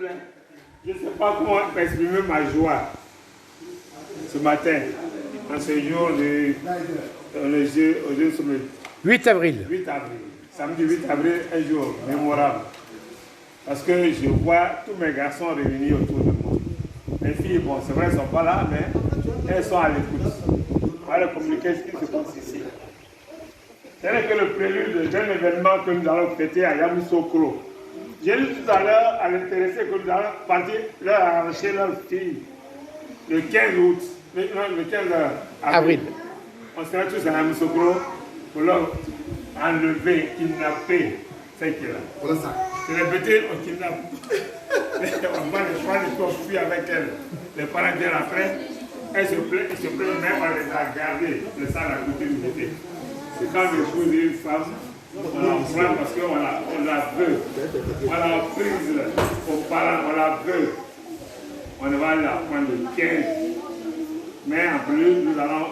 plaît. Je ne sais pas comment exprimer ma joie ce matin, en ce jour de 8 avril. 8 avril. Samedi 8 avril, un jour mémorable. Parce que je vois tous mes garçons réunis autour de moi. Mes filles, bon, c'est vrai, elles ne sont pas là, mais elles sont à l'écoute. On va leur communiquer ce qui se passe ici. Ce n'est que le prélude d'un événement que nous allons fêter à Yamoussoukro. J'ai dit tout à l'heure à l'intéressé que nous allons partir leur arracher leur fille le 15 août, le 15 avril. On sera tous à Yamoussoukro pour leur enlever, kidnapper ce qu'il a. C'est les bêtises, on kidnappe. On va les choix, les choses fuir avec elles. Les parents viennent après, elles se plaignent, mais on les a gardées, le sang à côté du bébé. C'est quand j'épouse une femme, on la prend parce qu'on la veut. On la prise aux parents, on la veut. On va la prendre le 15. Mais en plus, nous allons,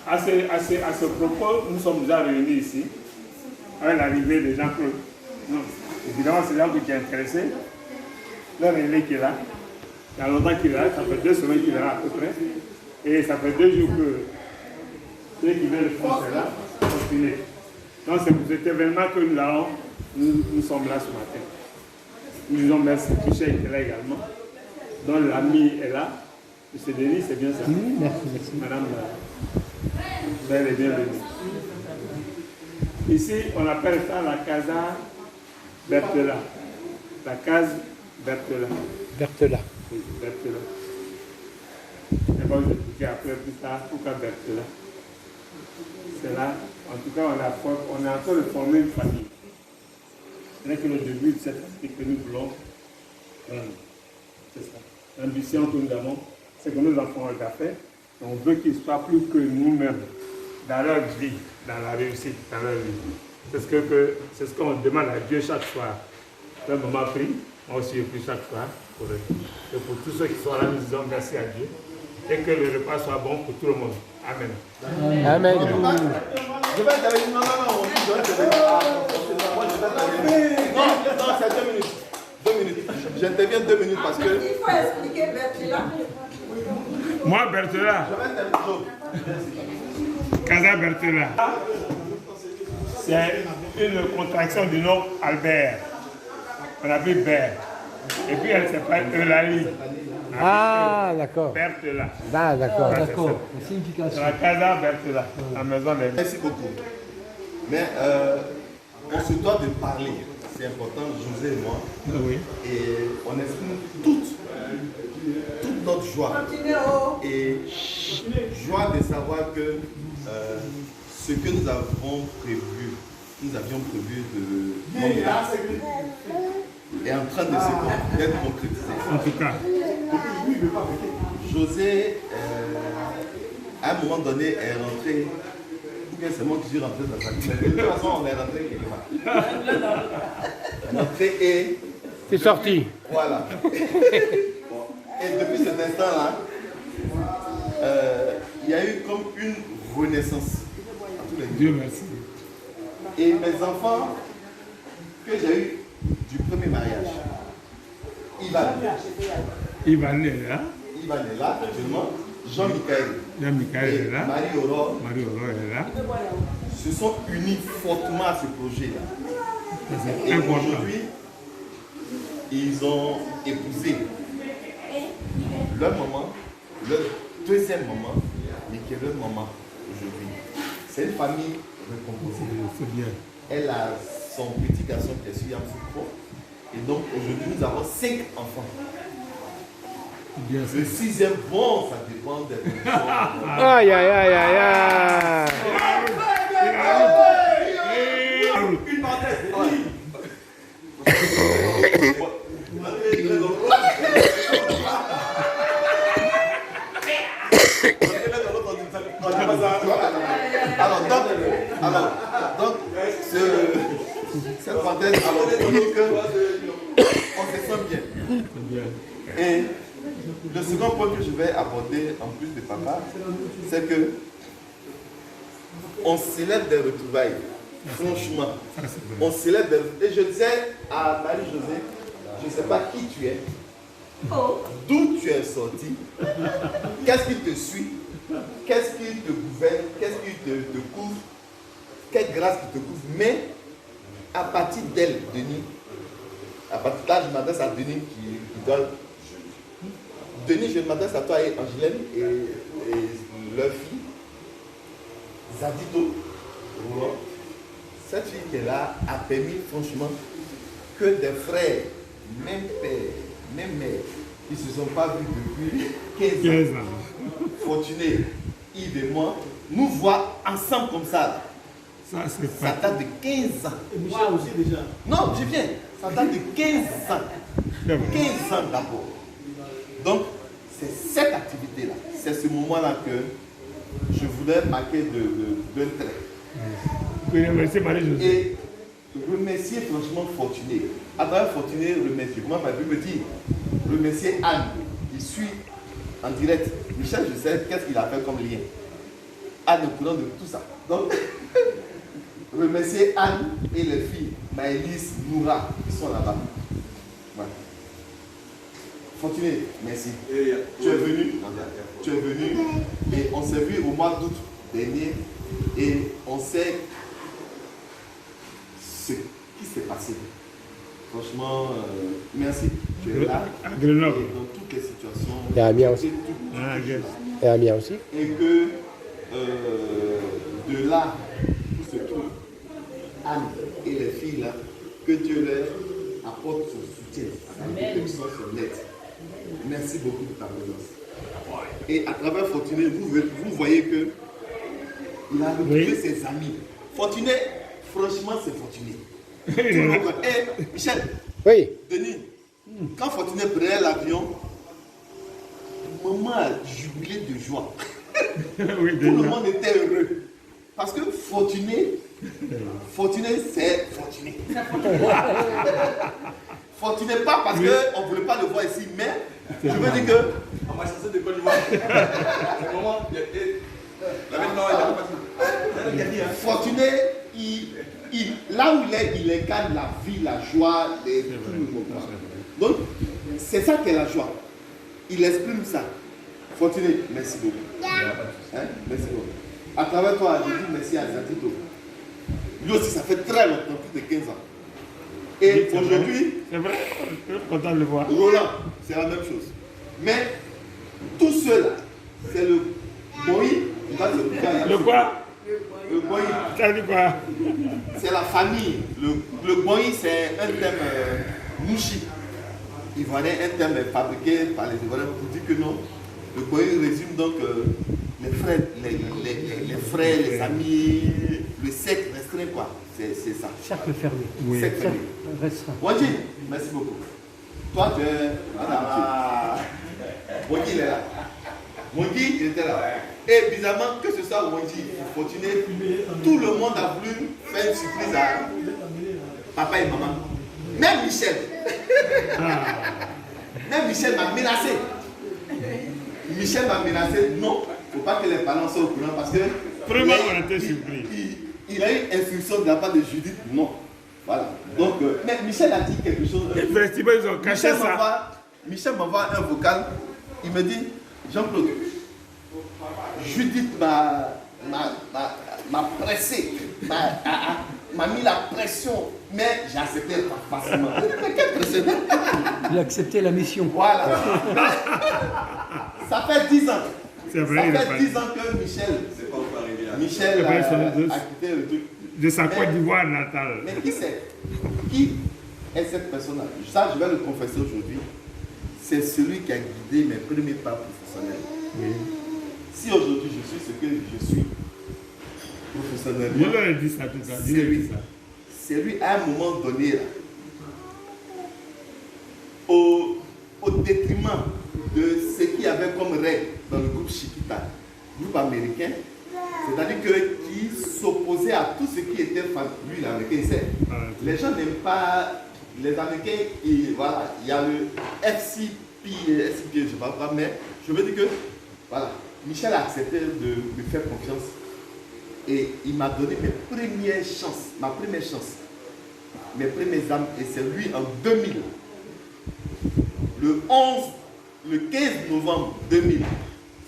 à ce propos, nous sommes déjà réunis ici, avec l'arrivée des gens que, non, évidemment, c'est gens qui est intéressé. Leur aîné qui est là, il y a longtemps qu'il est là, ça fait 2 semaines qu'il est là à peu près. Et ça fait 2 jours que ceux qui veulent le faire, c'est là, continuer. Donc c'est pour cet événement que nous sommes là ce matin. Nous disons merci, Michel était là également. Donc l'ami est là. M. Denis, c'est bien ça. Oui, merci. Madame, vous êtes les bienvenus. Ici, on appelle ça la Casa Bertela. La case Bertela. Bertela. Oui, Bertela. Je ne vais pas vous expliquer après plus tard pourquoi Bertela. C'est là, en tout cas, on est en train de former une famille. Ce n'est que le début de cette famille que nous voulons prendre. C'est ça. L'ambition que nous avons, c'est que nos enfants ont fait. On veut qu'ils soient plus que nous-mêmes dans leur vie, dans la réussite, dans leur vie. C'est ce qu'on demande à Dieu chaque soir. Le maman prie, moi aussi je prie chaque soir pour eux. Et pour tous ceux qui sont là, nous disons merci à Dieu. Et que le repas soit bon pour tout le monde. Amen. Amen. Je vais t'arrêter. Non, c'est 2 minutes. 2 minutes. J'interviens 2 minutes parce que. Il faut expliquer Bertela. Moi, Bertela. Casa Bertela. C'est une contraction du nom Albert. On a vu Bert. Et puis elle s'appelle Eulalie. Ah, d'accord. Bertela. Ah, d'accord. C'est la Casa Bertela, la maison des... Merci beaucoup. Mais on se doit de parler. C'est important, José et moi. Oui. Et on exprime toute notre joie. Et joie de savoir que ce que nous avions prévu de est en train d'être concrétisé. En tout cas. José, à un moment donné, est rentré, ou bien c'est moi qui suis rentré dans sa vie, mais de toute façon, on est rentré quelque part. On est rentré et... C'est sorti. Voilà. Et depuis cet instant-là, il y a eu comme une renaissance. À tous les Dieu merci. Et mes enfants, que j'ai eu du premier mariage, Ivan est là. Ivan est là actuellement, Jean-Michel est là. Marie-Aurore est là. se sont unis fortement à ce projet-là. C'est Et important. aujourd'hui, ils ont épousé leur maman, leur deuxième maman, mais qui est leur maman aujourd'hui. C'est une famille recomposée. C'est bien. Elle a son petit garçon qui est sur Yamoussoukro. Et donc aujourd'hui, nous avons 5 enfants. Bien Le 6e, bon, ça dépend des personnes. Aïe, aïe, aïe, aïe, aïe. Une parenthèse. Donc, cette parenthèse, alors, pour dire qu'on se sent bien. Et le second point que je vais aborder, en plus de papa, c'est que on célèbre des retrouvailles. Franchement, on célèbre des retrouvailles. Et je disais à Marie-Josée je ne sais pas qui tu es, d'où tu es sorti, qu'est-ce qui te suit, qu'est-ce qui te gouverne, qu'est-ce qui te couvre, quelle grâce qui te couvre. Mais à partir d'elle, Denis, à partir de là, je m'adresse à Denis qui doit. Denis, je m'adresse à toi et Angelaine et leur fille, Zadito. Cette fille qui est là a permis franchement que des frères, même père, même mère, qui ne se sont pas vus depuis 15 ans, Fortuné, Yves et moi, nous voient ensemble comme ça. Ça date de 15 ans. Et Michel aussi déjà. Non, je viens. Ça date de 15 ans. 15 ans d'abord. Donc, c'est cette activité-là, c'est ce moment-là que je voulais marquer d'un trait. Et remercier franchement Fortuné. À travers Fortuné, remercier. Comment m'a pu me dire? Remercier Anne, qui suit en direct. Michel, je sais qu'est-ce qu'il a fait comme lien. Anne est au courant de tout ça. Donc, remercier Anne et les filles, Maëlys, Noura, qui sont là-bas. Voilà. Fortuné, merci. Tu es venu et on s'est vu au mois d'août dernier et on sait ce qui s'est passé. Franchement, merci. Tu es là À Grenoble. et dans toutes les situations. Et à Amiens aussi. Et à Amiens aussi. Et que de là où se trouve Anne et les filles là, que Dieu leur apporte son soutien. Son aide. Merci beaucoup de ta présence. Et à travers Fortuné, vous voyez que il a retrouvé ses amis. Fortuné, franchement, c'est Fortuné. Tout le monde. Et Michel, Oui. Denis, quand Fortuné prenait l'avion, maman a jubilé de joie. Tout le monde était heureux. Parce que Fortuné, c'est Fortuné. Fortuné pas parce qu'on ne voulait pas le voir ici, mais je veux dire que. On m'a chassé de Côte d'Ivoire. C'est moment. Fortuné, là où il incarne la vie, la joie, tout le monde. Donc, c'est ça qu'est la joie. Il exprime ça. Fortuné, merci beaucoup. Hein? Merci beaucoup. À travers toi, je dis merci à Zatito. Lui aussi, ça fait très longtemps, plus de 15 ans. Et aujourd'hui, c'est vrai, je suis content de le voir. Roland, c'est la même chose. Mais tout cela, c'est le Boï. Le quoi? Le Boï. Ça dit quoi? C'est la famille. Le Boï, c'est un terme mouchi. Ivoirien, un terme fabriqué par les Ivoiriens pour dire que non. Le Boï résume donc les frères, les frères, les amis, le cercle restreint quoi. C'est ça. Cercle fermé. Oui. Cercle fermé. Restreint. Wanji, merci beaucoup. Toi, tu es. Wanji, il est là. Wanji, il était là. Et bizarrement, que ce soit Wanji, Fortuné, tout le monde a voulu faire une surprise à papa et maman. Même Michel. Même Michel m'a menacé. Michel m'a menacé. Non, il ne faut pas que les parents soient au courant parce que. Vraiment, on était surpris. Il a eu instruction de la part de Judith. Non. Voilà. Donc, mais Michel a dit quelque chose. Effectivement, ils ont caché ça. Michel m'envoie un vocal. Il me dit, Jean-Claude, Judith m'a pressé, m'a mis la pression, mais j'ai accepté facilement. Mais quelle pression? Il a accepté la mission. Voilà. Ça fait 10 ans. C'est vrai, Ça fait 10 ans que Michel a quitté le truc. De sa Côte d'Ivoire natale. Mais qui c'est? Qui est cette personne-là? Ça, je vais le confesser aujourd'hui. C'est celui qui a guidé mes premiers pas professionnels. Oui. Si aujourd'hui je suis ce que je suis professionnellement, Je leur ai dit ça tout à l'heure. c'est lui à un moment donné, là, au détriment de ce qu'il y avait comme règle dans le groupe Chiquita, groupe américain, c'est-à-dire qui s'opposait à tout ce qui était lui l'américain. Les gens n'aiment pas les Américains, voilà, il y a le FCP, je ne sais pas quoi, mais je veux dire que voilà, Michel a accepté de me faire confiance et il m'a donné mes premières chances, ma première chance, mes premières âmes, et c'est lui en 2000 le 15 novembre 2000,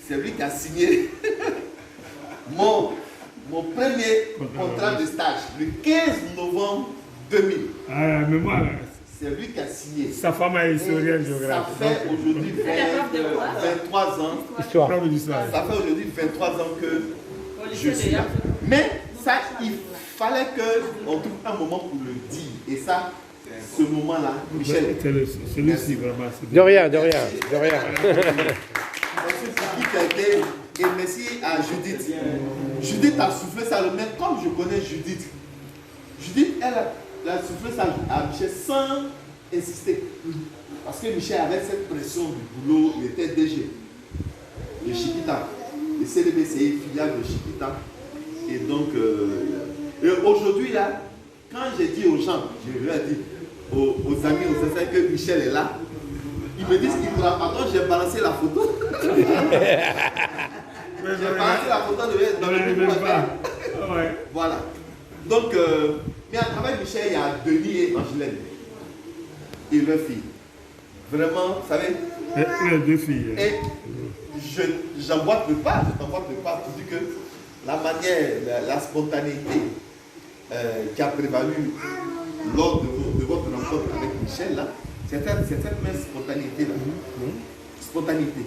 c'est lui qui a signé mon premier contrat de stage. Le 15 novembre 2000. Ah, mais moi, C'est lui qui a signé. sa femme est historienne Ça géographe. fait aujourd'hui 23 ans. Histoire. Prof d'histoire. Ça fait aujourd'hui 23 ans que je suis là. Mais ça, il fallait qu'on trouve un moment pour le dire. Et ça, ce moment-là, Michel. C'est lui-ci, vraiment. c'est De rien, de rien, de rien. Merci pour qui tu as été. Et merci à Judith. Judith a soufflé ça le même. Comme je connais Judith, Judith, elle a soufflé ça à Michel sans insister. Parce que Michel avait cette pression du boulot, il était DG de Chiquita. Le CDBCI, filiale de Chiquita. Et donc, aujourd'hui, là, quand j'ai dit aux gens, je leur ai dit aux amis, aux anciens que Michel est là, ils me disent qu'il pourra. Pardon, j'ai balancé la photo. J'ai balancé la photo dans le groupe. Ouais. Voilà. Donc, mais à travers Michel, il y a Denis et Angelaine. Et leur fille. Vraiment, vous savez. Il a 2 filles. Et j'emboîte le pas, pour dire que la manière, la spontanéité qui a prévalu lors de votre rencontre avec Michel, là, c'est cette même spontanéité-là. Spontanéité.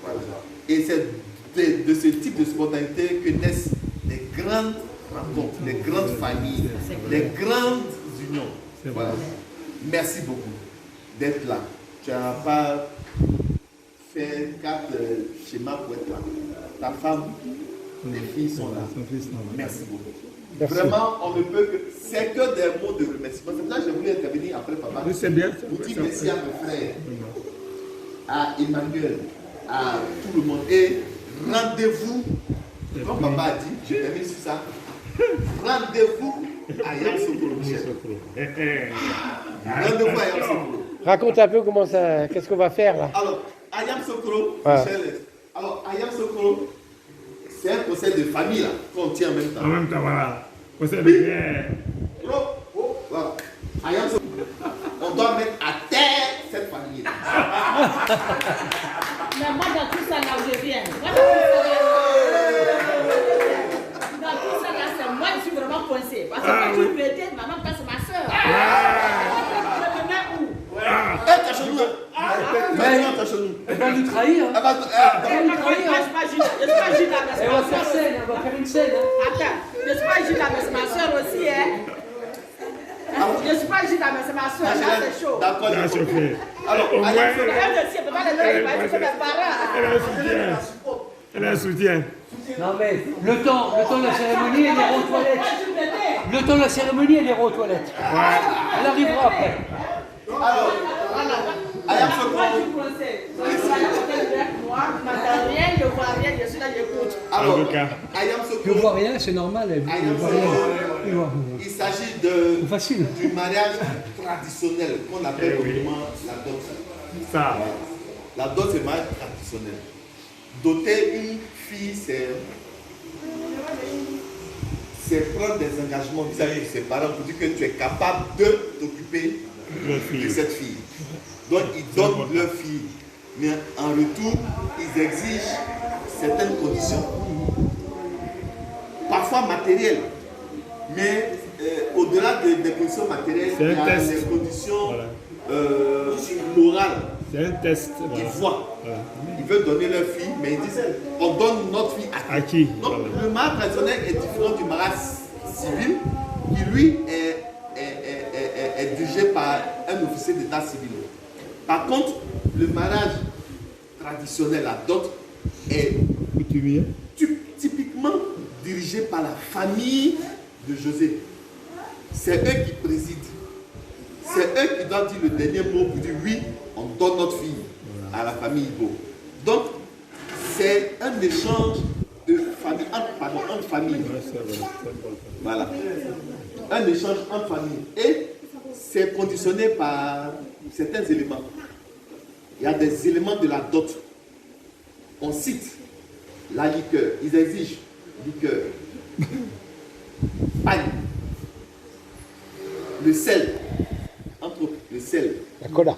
Voilà. Et c'est de ce type de spontanéité que naissent les grandes rencontres, les grandes familles, les grandes unions. Voilà. Merci beaucoup d'être là. Tu n'as pas fait 4 schémas pour être là. Ta femme, les filles sont là. Merci beaucoup. Merci. Vraiment, on ne peut que. C'est que des mots de remerciement. C'est pour ça que j'ai voulu intervenir après papa. Oui, c'est bien. Vous dites merci à mes frères, à Emmanuel, à tout le monde. Et rendez-vous, comme papa a dit, je termine sur ça. Rendez-vous à Yamsokolo, Michel. Rendez-vous à Yamsokolo. Raconte un peu comment ça, qu'est-ce qu'on va faire là. Alors, à Yamsokolo, Ah. Michel. Alors, à Yamsokolo, c'est un conseil de famille là, qu'on tient en même temps. En même temps, voilà. Conseil de guerre. Voilà. À Yamsokolo, on doit mettre à terre cette famille là. Mais moi, dans tout ça, là où je viens, moi, dans tout ça, là, c'est moi qui suis vraiment coincée. Parce que quand tu me dis, maman, c'est ma soeur. Je me mets où? T'es chez nous. Maintenant, t'es chez nous. Elle va nous trahir. hein. Elle va- Je ne suis pas Gina, mais c'est Elle ma va faire soeur. scène, elle va faire une scène. hein. Attends, je ne suis pas Gina, mais c'est ma soeur aussi, hein. Je ne suis pas Gina, mais c'est ma soeur, là, c'est chaud. D'accord, Là, j'ai c'est compris. fait. Alors, Au moins, à Yamsokolo, Elle aussi, elle peut pas les donner, parce que c'est mes parents. elle a un soutien. Elle a un soutien. Non mais le temps de la cérémonie, elle ira aux toilettes. Le temps de la cérémonie, elle ira aux toilettes. Elle arrivera après. alors, à Yamsokolo, Moi, je suis coincée. Je suis avec moi, je n'entends rien, je ne vois rien, je suis là, j'écoute. alors, Avocat. à Je Yamsokolo, vois rien, c'est normal. Elle voit rien. Elle voit rien. il s'agit C'est facile. du mariage traditionnel qu'on appelle communément la dot. Ça. La dot, c'est le mariage traditionnel. Doter une fille, c'est prendre des engagements vis-à-vis de ses parents pour dire que tu es capable de t'occuper de cette fille. Donc, ils donnent leur fille. Mais en retour, ils exigent certaines conditions. Parfois matérielles. Mais au-delà des conditions matérielles, C'est il y un a test. des conditions Voilà. morales. C'est un test. Ils Voilà. voient. Voilà. Ils veulent donner leur fille, mais ils disent on donne notre fille à À qui? Donc Voilà. le mariage traditionnel est différent du mariage civil, qui lui est dirigé par un officier d'état civil. Par contre, le mariage traditionnel à dot est Coutumier. typiquement dirigé par la famille de José. C'est eux qui président. C'est eux qui doivent dire le dernier mot pour dire oui, on donne notre fille à la famille Igbo. Donc, c'est un échange de famille, entre familles. Voilà. Un échange entre familles. Et c'est conditionné par certains éléments. Il y a des éléments de la dot. On cite la liqueur. Ils exigent liqueur, paille, le sel, entre autres, le sel, La cola.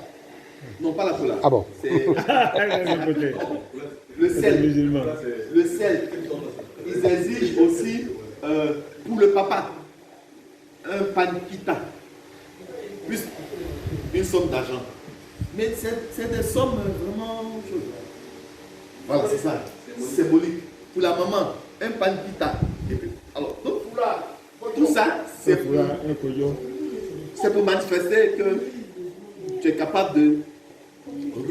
Non, pas la cola. Ah bon? C'est côté. le C'est sel. musulman. Le sel. Ils exigent aussi pour le papa un panquita, plus une somme d'argent. Mais c'est des sommes vraiment... Voilà, c'est ça. Symbolique. Pour la maman, un panquita. Alors, donc, tout ça, c'est pour manifester que tu es capable de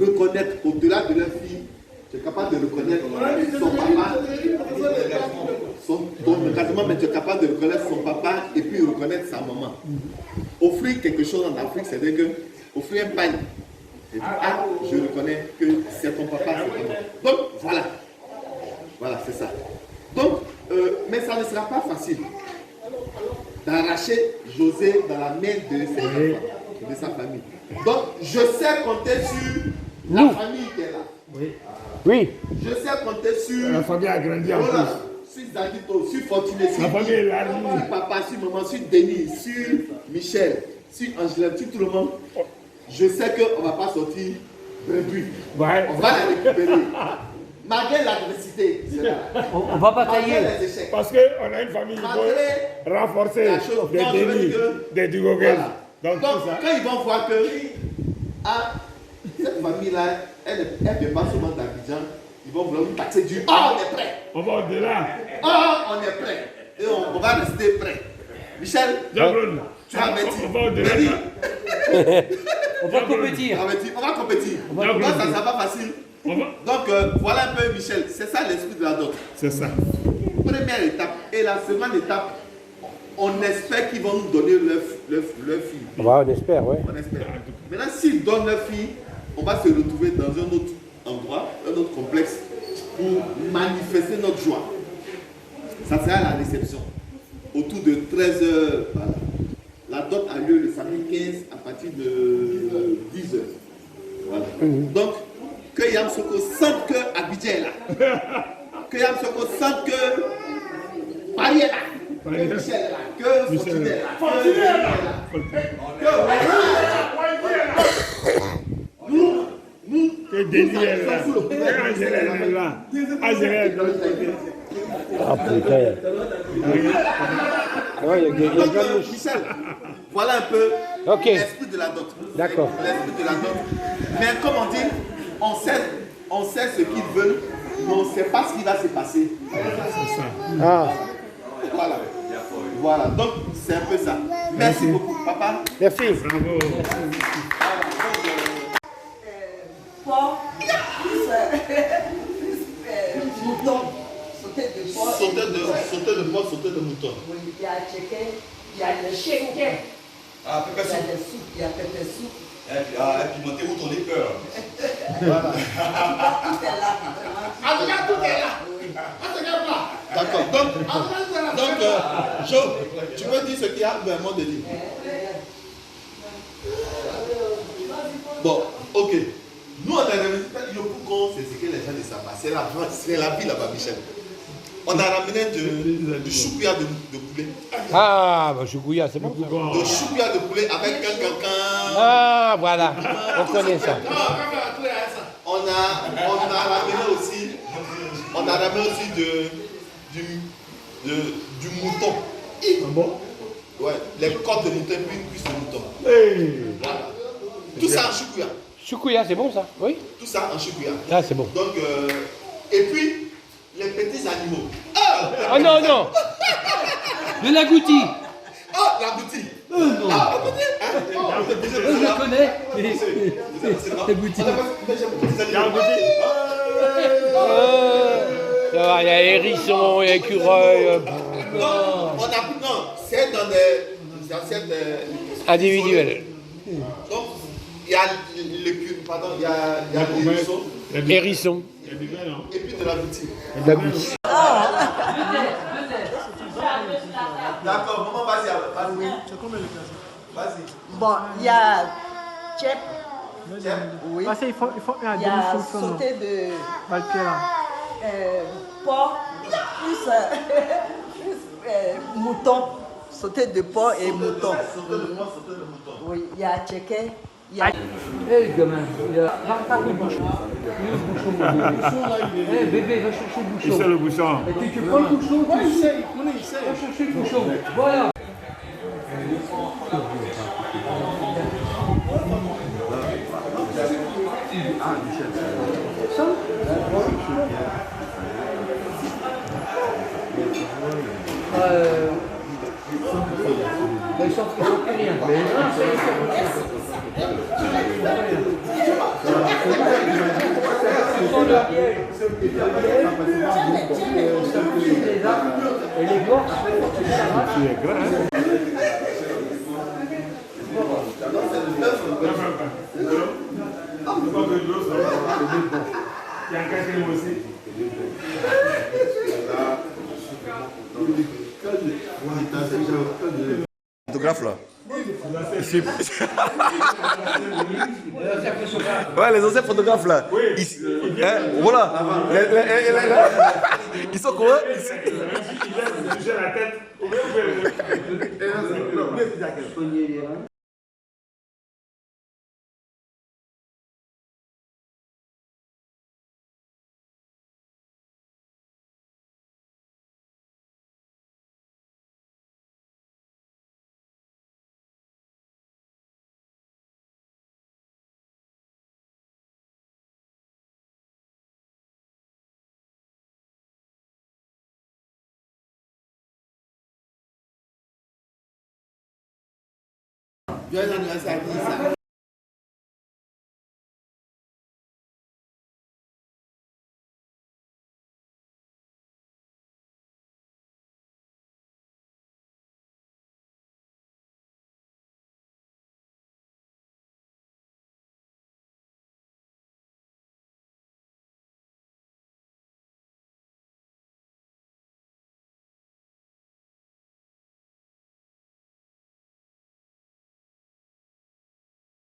reconnaître, au-delà de leur fille, tu es capable de reconnaître son papa, mais tu es capable de reconnaître son papa et puis reconnaître sa maman. Offrir quelque chose en Afrique, c'est-à-dire que offrir un pain. Et puis, ah, je reconnais que c'est ton papa, c'est ta maman. Donc, voilà. Voilà, c'est ça. Donc, mais ça ne sera pas facile d'arracher José dans la main de ses enfants, de sa famille. Donc, je sais compter sur la famille qui est là. Oui. Je sais compter sur La famille a grandi en Roland, plus. sur Zagito, sur Fortuné, sur La famille est là. sur papa, sur maman, sur Denis, sur Michel, sur Angela, sur tout le monde. Je sais qu'on ne va pas sortir brebis. Ouais. On va les récupérer. Malgré l'adversité, On va batailler. malgré les échecs. Parce qu'on a une famille qui Malgré veut renforcer la chose. des Non, je veux dénis, dire que- des dugogels. Voilà. Donc, Donc, tout ça. quand ils vont voir que cette famille-là, elle ne vient pas seulement d'Abidjan, ils vont vouloir nous taxer du on est prêt. On va au-delà. On est prêt. Et on va rester prêt. Michel, Jean-Claude, tu as averti. on va au-delà. Denis, On va compétir. averti. On va compétir. va Donc, ça ne compétir. sera pas facile. On va. Donc, voilà un peu, Michel. C'est ça l'esprit de la dot. C'est ça. Première étape. Et la seconde étape, on espère qu'ils vont nous donner leur fille. Bah, on espère, ouais. On espère. Maintenant, s'ils donnent leur fille, on va se retrouver dans un autre endroit, un autre complexe, pour manifester notre joie. Ça sera la réception. Autour de 13h. Voilà. La dot a lieu le samedi 15 à partir de 10h. Voilà. Donc, que Yam Soko sente que Abidjan est là. Que Yam Soko sente que Paris est là. Que Michel est là. Que Fortuné est là. Que Denis est là. Nous, Que Denis est là. Que Angela est là. Angela est de l'autre côté. Ah putain. Ouais, il y a donc, plein de mouches. Michel, voilà un peu Ok. l'esprit de la dot. D'accord. L'esprit de la dot. Mais comme on dit, on sait ce qu'ils veulent, mais on ne sait pas ce qui va se passer. Ah, Voilà. Voilà, donc c'est un peu ça. Merci beaucoup, papa. merci. Bravo. Porc, mouton, sauter de porc. Sauter de porc, sauter de mouton. Oui, il y a chicken, il y a le chicken, Ah, il y pépé a soupe. des soupes, il y a pépé soupe. Et puis montez où ton peur. Voilà. Tout est là. En tout cas, tout est là. Oui. D'accord. Donc Jo, tu peux dire ce qu'il y a vraiment de dire. Bon, ok. Nous, on a ramené, le Pougon, c'est ce que les gens ne savent pas. C'est la vie là-bas, Michel. On a ramené du choupia de poulet. Ah, bah, choukouya, c'est bon. De choupia de poulet avec un cancan. Ah, voilà. On connaît ça. On a ramené aussi du mouton. Ah bon? Ouais, les côtes de mouton puis une cuisse de mouton. Hey. Voilà. Tout ça en choukouya. Choukouya, c'est bon ça? Oui. Tout ça en choukouya. Ah, c'est bon. Donc, et puis, les petits animaux. Oh non, non. De l'agouti. Oh, la boutique. Non. Ah, la boutique. Je le connais. L'agouti. Il y a hérisson, il y a écureuil. Non, c'est dans des assiettes Individuel. Donc, il y a il y a des hérissons Hérisson. Il y a du vin, non? et puis de la boutique. La goutte. D'accord, maman, vas-y. Vas-y. Bon, il y a chep, Tiens. oui. Ah, ça, il faut Il y a sauté de porc, plus mouton, sauté de porc et mouton. Sauter de moi, sauter de mouton. Oui, il y a chicken, Eh, le gamin, il a. Va le bouchon. Le bouchon, mon bébé. Eh, bébé, va chercher le Il bouchon. sait le bouchon. Et tu prends le bouchon, va chercher le bouchon. Voilà. Ça ils sont plus rien. Ce sont le miel. Les arbres et les gorges. Il est grand, hein? Il y a un quatrième aussi. Photographe là. Ouais, les anciens photographes là. Voilà. Ils sont quoi? Il laisse bouger la tête. Joyeux anniversaire à qui ça?